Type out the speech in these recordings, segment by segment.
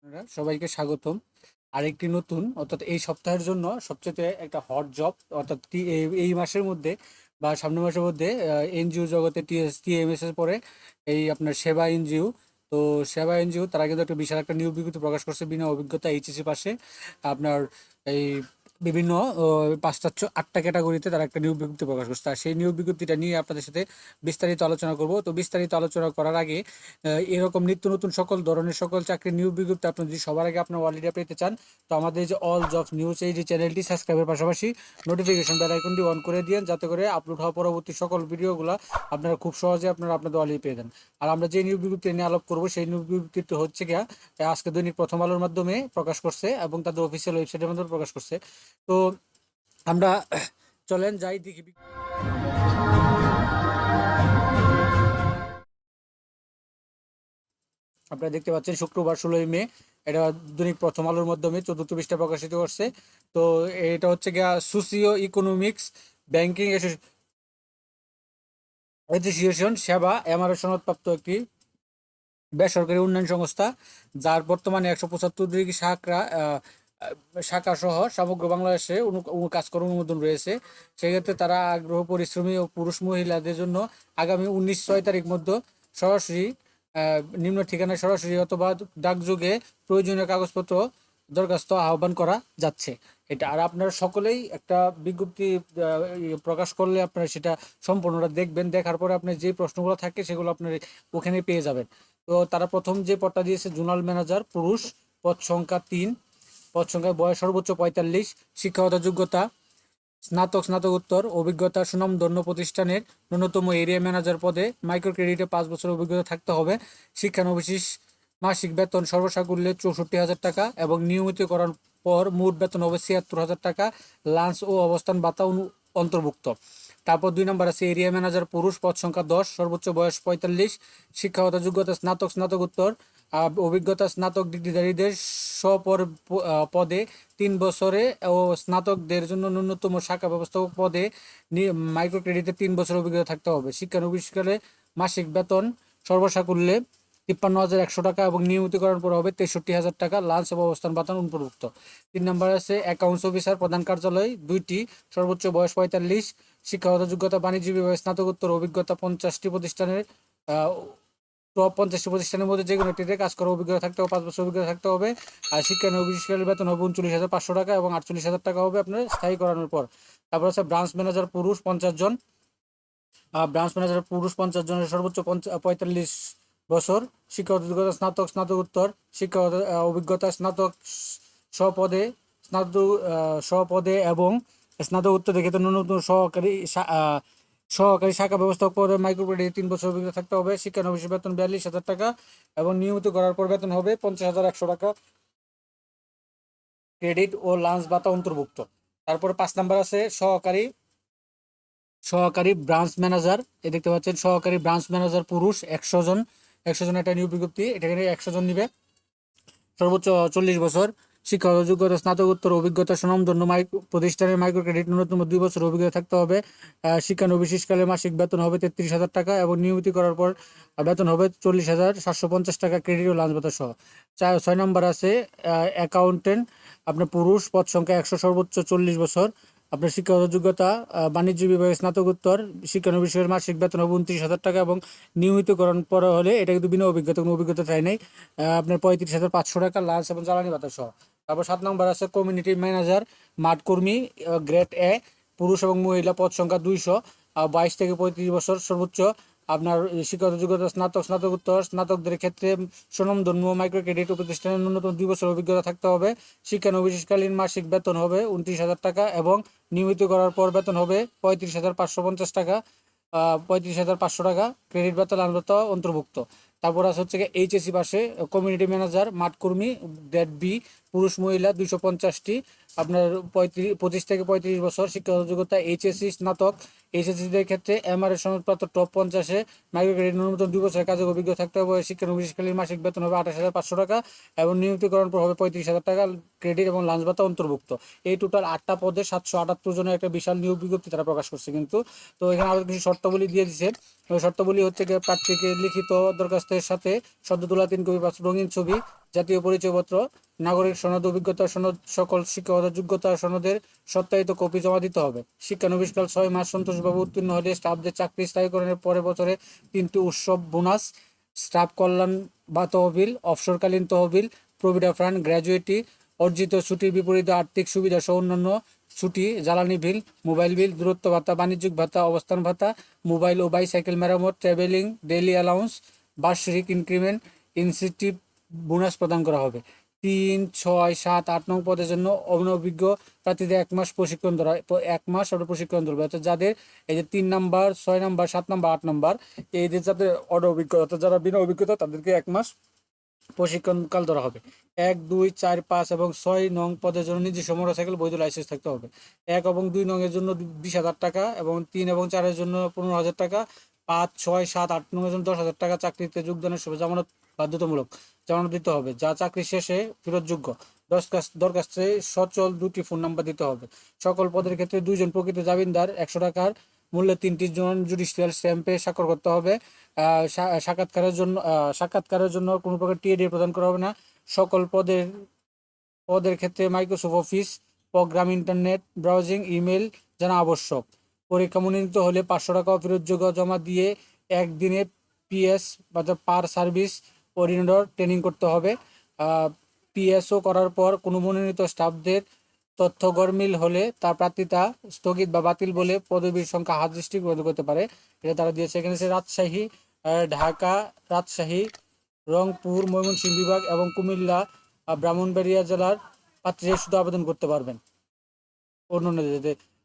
আপনারা সবাইকে স্বাগতম আরেকটি নতুন অর্থাৎ এই সপ্তাহের জন্য সবচেয়ে একটা হট জব অর্থাৎ এই মাসের মধ্যে বা সামনের মাসের মধ্যে এনজিও জগতে টিএমএস এর পরে এই আপনার সেবা এনজিও। তো সেবা এনজিও তারা কিন্তু একটা বিশাল একটা নিয়োগ বিজ্ঞপ্তি প্রকাশ করছে বিনা অভিজ্ঞতা এইচএসসি পাশে আপনার এই বিভিন্ন 8টা ক্যাটাগরিতে তারা একটা নিয়োগ বিজ্ঞপ্তি প্রকাশ করছে। আর সেই নিয়োগ বিজ্ঞপ্তিটা নিয়ে আপনাদের সাথে বিস্তারিত আলোচনা করব। তো বিস্তারিত আলোচনা করার আগে এরকম নিত্য নতুন সকল ধরনের সকল চাকরির নিয়োগ বিজ্ঞপ্তি আপনি যদি সবার আগে আপনার অলরেডি পেতে চান, তো আমাদের যে অল জবস নিউজ এই যে চ্যানেলটি সাবস্ক্রাইবের পাশাপাশি নোটিফিকেশন বেল আইকনটি অন করে দিন, যাতে করে আপলোড হওয়া পরবর্তী সকল ভিডিওগুলো আপনারা খুব সহজে আপনাদের অলরেডি পেয়ে দেন। আর আমরা যে নিয়োগ বিজ্ঞপ্তি নিয়ে আলোপ করবো সেই নিয়োগ বিজ্ঞপ্তি হচ্ছে গিয়া আজকে দৈনিক প্রথম আলোর মাধ্যমে প্রকাশ করছে এবং তাদের অফিসিয়াল ওয়েবসাইটের মাধ্যমে প্রকাশ করছে। তো আমরা চলেন যাই দেখি। আপনারা দেখতে পাচ্ছেন শুক্রবার 16ই মে এটা দৈনিক প্রথম আলোর মাধ্যমে 14 পৃষ্ঠা প্রকাশিত করছে। তো এটা হচ্ছে গিয়া সোসিও ইকোনমিক্স ব্যাংকিং অ্যাসোসিয়েশন সেবা এমআরএ সনদপ্রাপ্ত একটি বেসরকারি উন্নয়ন সংস্থা, যার বর্তমানে 175 শাখা সহ সমগ্র বাংলাদেশে কাজ করার অনুমোদন রয়েছে। সেক্ষেত্রে তারা আগ্রহ পরিশ্রমী ও পুরুষ মহিলাদের জন্য আগামী 19/6 মধ্যে সরাসরি নিম্ন ঠিকানায় সরাসরি অথবা ডাকযোগে প্রয়োজনীয় কাগজপত্র দরখাস্ত আহ্বান করা যাচ্ছে। এটা আর আপনারা সকলেই একটা বিজ্ঞপ্তি প্রকাশ করলে আপনারা সেটা সম্পূর্ণটা দেখবেন, দেখার পরে আপনার যে প্রশ্নগুলো থাকে সেগুলো আপনার ওখানে পেয়ে যাবেন। তো তারা প্রথম যে পদটা দিয়েছে জোনাল ম্যানেজার পুরুষ, পদ সংখ্যা 3, পদ সংখ্যায় বয়স সর্বোচ্চ 45, শিক্ষাগত যোগ্যতা স্নাতকোত্তর অভিজ্ঞতা, সুনামধন্য প্রতিষ্ঠানের ন্যূনতম এরিয়া ম্যানেজার পদে মাইক্রো ক্রেডিটে 5 বছর অভিজ্ঞতা থাকতে হবে। শিক্ষানবিশ মাসিক বেতন সর্বসাকুল্যে 64,000 টাকা এবং নিয়মিতকরণ পর মোট বেতন হবে 76,000 টাকা। লাঞ্চ ও অবস্থান ভাতা অন্তর্ভুক্ত। তারপর 2 নম্বর আছে এরিয়া ম্যানেজার পুরুষ, পদ সংখ্যা 10, সর্বোচ্চ বয়স 45, শিক্ষাগত যোগ্যতা স্নাতকোত্তর অভিজ্ঞতা স্নাতক ডিগ্রিধারীদের পদে 3 বছরে ও স্নাতকদের জন্য ন্যূনতম শাখা ব্যবস্থাপক পদে মাইক্রো ক্রেডিটে 3 বছর অভিজ্ঞতা থাকতে হবে। শিক্ষানবিশকালে মাসিক বেতন সর্বসাকুল্যে 53,100 টাকা এবং নিয়মিতকরণ পর হবে 63,000 টাকা। লাঞ্চ এবং অবস্থান ভাতা অন্তর্ভুক্ত। 3 নম্বর আছে অ্যাকাউন্টস অফিসার প্রধান কার্যালয় 2টি, সর্বোচ্চ বয়স 45, শিক্ষাগত যোগ্যতা বাণিজ্য বিভাগে স্নাতকোত্তর অভিজ্ঞতা 50টি প্রতিষ্ঠানের 50টি প্রতিষ্ঠানের মধ্যে যে কোনো একটিতে কাজ করার অভিজ্ঞতা থাকতে হবে, 5 বছর অভিজ্ঞতা থাকতে হবে। আর শিক্ষানবিশকালের বেতন হবে 39,500 টাকা এবং 48,000 টাকা হবে আপনার স্থায়ী করানোর পর। তারপর আছে ব্রাঞ্চ ম্যানেজার পুরুষ 50 জন, ব্রাঞ্চ ম্যানেজার পুরুষ 50 জনের সর্বোচ্চ 45 বছর, শিক্ষাগত যোগ্যতা স্নাতকোত্তর, শিক্ষাগত অভিজ্ঞতা স্বপদে স্বপদে এবং স্নাতকোত্তর দেখে ন্যূনতম সহকারী শাখা ব্যবস্থাপক পদে মাইক্রো ক্রেডিটে 3 বছর অভিজ্ঞতা থাকতে হবে। শিক্ষানবিশ বেতন 42,000 টাকা এবং নিয়মিত করার পর বেতন হবে 50,100 টাকা। ক্রেডিট ও লাঞ্চ ভাতা অন্তর্ভুক্ত। তারপরে 5 নাম্বার আছে সহকারী ব্রাঞ্চ ম্যানেজার। এই দেখতে পাচ্ছেন সহকারী ব্রাঞ্চ ম্যানেজার পুরুষ 100 জন, একটা নিয়োগ বিজ্ঞপ্তি, এখানে 100 জন নিবে। সর্বোচ্চ 40 বছর, শিক্ষাগত যোগ্যতা স্নাতকোত্তর অভিজ্ঞতা সুনামধন্য প্রতিষ্ঠানের মাইক্রো ক্রেডিট ন্যূনতম 2 বছর অভিজ্ঞতা থাকতে হবে। শিক্ষানবিশকালে মাসিক বেতন হবে 33,000 টাকা এবং নিয়মিত করার পর বেতন হবে 40,750 টাকা ক্রেডিট ও লাঞ্চ ভাতা সহ। 6 নম্বর আছে অ্যাকাউন্টেন্ট আপনার পুরুষ, পদ সংখ্যা 100, সর্বোচ্চ 40 বছর, আপনার শিক্ষাগত যোগ্যতা বাণিজ্য বিভাগে স্নাতকোত্তর, শিক্ষানবিশের মাসিক বেতন হবে 29,000 টাকা এবং নিয়মিতকরণ পরে হলে এটা কিন্তু বিনা অভিজ্ঞতা, কোনো অভিজ্ঞতা চাই নাই, আপনার 35,500 টাকা লাঞ্চ এবং জ্বালানি ভাতা সহ। তারপর 7 নম্বর আছে কমিউনিটি ম্যানেজার মাঠ কর্মী গ্রেড এ, পুরুষ এবং মহিলা, পদ সংখ্যা 200, 22 থেকে 35 বছর, সর্বোচ্চ আপনার শিক্ষাগত যোগ্যতা স্নাতকোত্তর, স্নাতকদের ক্ষেত্রে সুনামধন্য মাইক্রো ক্রেডিট প্রতিষ্ঠানের ন্যূনতম 2 বছর অভিজ্ঞতা থাকতে হবে। শিক্ষানবিশকালীন মাসিক বেতন হবে 29,000 টাকা এবং নিয়মিত করার পর বেতন হবে 35,550 টাকা, 35,500 টাকা ক্রেডিট ভাতা লাঞ্চ ভাতা অন্তর্ভুক্ত। তারপর আছে হচ্ছে এইচএসসি পাশে কমিউনিটি ম্যানেজার মাঠ কর্মী গ্রেড বি, পুরুষ মহিলা 250টি, আপনার 25 থেকে 35 বছর, শিক্ষাগত যোগ্যতা এইচএসসি স্নাতক। এইচএসসিদের ক্ষেত্রে এমআরএ সনদপ্রাপ্ত টপ 50-এ মাইক্রো ক্রেডিট ন্যূনতম 2 বছরের কাজের অভিজ্ঞতা থাকতে হবে। শিক্ষানবিশকালীন মাসিক বেতন হবে 28,500 টাকা এবং নিয়মিতকরণ পর হবে 35,000 টাকা ক্রেডিট এবং লাঞ্চ ভাতা অন্তর্ভুক্ত। এই টোটাল 8টা পদে 778 জনের একটা বিশাল নিয়োগ বিজ্ঞপ্তি তারা প্রকাশ করছে কিন্তু। তো এখানে আরও কিছু শর্তাবলী দিয়ে দিচ্ছে। ওই শর্তাবলী হচ্ছে গিয়ে প্রার্থীকে লিখিত দরখাস্তের সাথে সদ্য তোলা 3 কপি রঙিন ছবি, জাতীয় পরিচয়পত্র, নাগরিক সনদ, অভিজ্ঞতা সনদ, সকল শিক্ষাগত যোগ্যতা সনদের সত্যায়িত কপি জমা দিতে হবে। শিক্ষানবিশকাল 6 মাস সন্তোষবাবু উত্তীর্ণ হলে স্টাফদের চাকরি স্থায়ীকরণের পরে বছরে 3টি উৎসব বোনাস, স্টাফ কল্যাণ বা তহবিল, অবসরকালীন তহবিল, প্রভিডেন্ট ফান্ড, গ্র্যাজুইটি, অর্জিত ছুটির বিপরীতে আর্থিক সুবিধা সহ অন্যান্য ছুটি, জ্বালানি বিল, মোবাইল বিল, দূরত্ব ভাতা, বাণিজ্যিক ভাতা, অবস্থান ভাতা, মোবাইল ও বাইসাইকেল মেরামত, ট্রাভেলিং, ডেইলি অ্যালাউন্স, বার্ষিক ইনক্রিমেন্ট, ইনসেন্টিভ বোনাস প্রদান করা হবে। 3, 6, 7, 8 নং পদের জন্য অনভিজ্ঞ প্রার্থীদের 1 মাস প্রশিক্ষণ দেওয়া, 1 মাস আমরা প্রশিক্ষণ দেবো। অর্থাৎ যাদের এই যে 3 নাম্বার, 6 নাম্বার, 7 নাম্বার, 8 নাম্বার, এদের যাদের অনভিজ্ঞতা, অর্থাৎ যারা বিনা অভিজ্ঞতা, তাদেরকে 1 মাস প্রশিক্ষণকাল ধরা হবে। 1, 2, 4, 5 এবং 6 নং পদের জন্য নিজস্ব মোটরসাইকেল বৈধ লাইসেন্স থাকতে হবে। 1 এবং 2 নং এর জন্য 20,000 টাকা এবং 3 এবং 4 এর জন্য 15,000 টাকা, 5, 6, 7, 8 নং এর জন্য 10,000 টাকা চাকরিতে যোগদানের সময় জামানত বাধ্যতামূলক জামানত দিতে হবে, যা চাকরি শেষে ফেরতযোগ্য। দরখাস্তে সচল 2টি ফোন নাম্বার দিতে হবে। সকল পদের ক্ষেত্রে 2 জন প্রকৃত জামিনদার 100 টাকার মূল্যে 3টি জন জুডিশিয়াল স্ট্যাম্পে স্বাক্ষর করতে হবে। সাক্ষাৎকারের জন্য কোনো প্রকার টিএডি প্রদান করা হবে না। সকল পদের ক্ষেত্রে Microsoft Office program, internet browsing, email জানা আবশ্যক। পরীক্ষা মনোনীত হলে 500 টাকা ফেরতযোগ্য জমা দিয়ে একদিনে পিএস বা পার সার্ভিস ওরিয়েন্টেড ট্রেনিং করতে হবে। পিএসও করার পর কোনো মনোনীত স্টাফদের তথ্য গরমিল হলে তার প্রার্থিতা স্থগিত বা বাতিল বলে পদবীর সংখ্যা হার দৃষ্টিগোচর করতে পারে। এটা তারা দিয়েছে। এখানে রাজশাহী, ঢাকা, রাজশাহী, রংপুর, ময়মনসিংহ বিভাগ এবং কুমিল্লা, ব্রাহ্মণবাড়িয়া জেলার প্রার্থীরা শুধু আবেদন করতে পারবেন। অন্য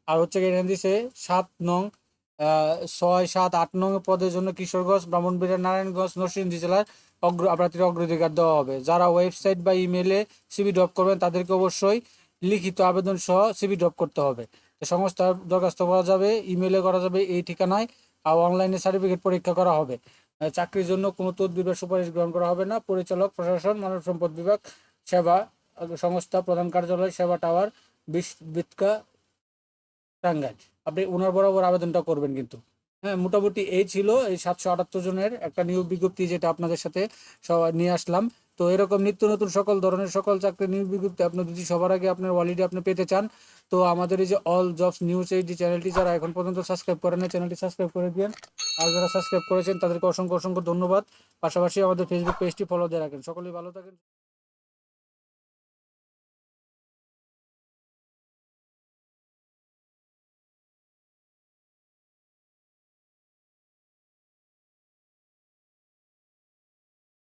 আর হচ্ছে এখানে দিছে 7 নং, 6, 7, 8 নং পদের জন্য কিশোরগঞ্জ, ব্রাহ্মণবাড়িয়া, নারায়ণগঞ্জ, নরসিংদী জেলার প্রার্থীর অগ্রাধিকার দেওয়া হবে। যারা ওয়েবসাইট বা ইমেলে সিভি ড্রপ করবেন তাদেরকে অবশ্যই লিখিত আবেদন সহ সিভি ড্রপ করতে হবে। তো সংস্থার দরখাস্ত করা যাবে, ইমেলে করা যাবে এই ঠিকানায়, আর অনলাইনে সার্টিফিকেট পরীক্ষা করা হবে। চাকরির জন্য কোনো তদবির বা সুপারিশ গ্রহণ করা হবে না। পরিচালক, প্রশাসন, মানব সম্পদ বিভাগ, সেবা সংস্থা, প্রধান কার্যালয়, সেবা টাওয়ার, বিটকা, টাঙ্গাইল। আপনি ওনার বরাবর আবেদনটা করবেন কিন্তু। হ্যাঁ, মোটামুটি এই ছিল এই 778 জনের একটা নিয়োগ বিজ্ঞপ্তি, যেটা আপনাদের সাথে নিয়ে আসলাম। তো এরকম নিত্য নতুন সকল ধরনের সকল চাকরির নিয়োগ বিজ্ঞপ্তি আপনি যদি সবার আগে আপনার ওয়ালিডে আপনি পেতে চান, তো আমাদের এই যে অল জবস নিউজ এইচডি চ্যানেলটি যারা এখন পর্যন্ত সাবস্ক্রাইব করেন, চ্যানেলটি সাবস্ক্রাইব করে দিন। আর যারা সাবস্ক্রাইব করেছেন তাদেরকে অসংখ্য অসংখ্য ধন্যবাদ। পাশাপাশি আমাদের ফেসবুক পেজটি ফলো দিয়ে রাখেন। সকলেই ভালো থাকেন।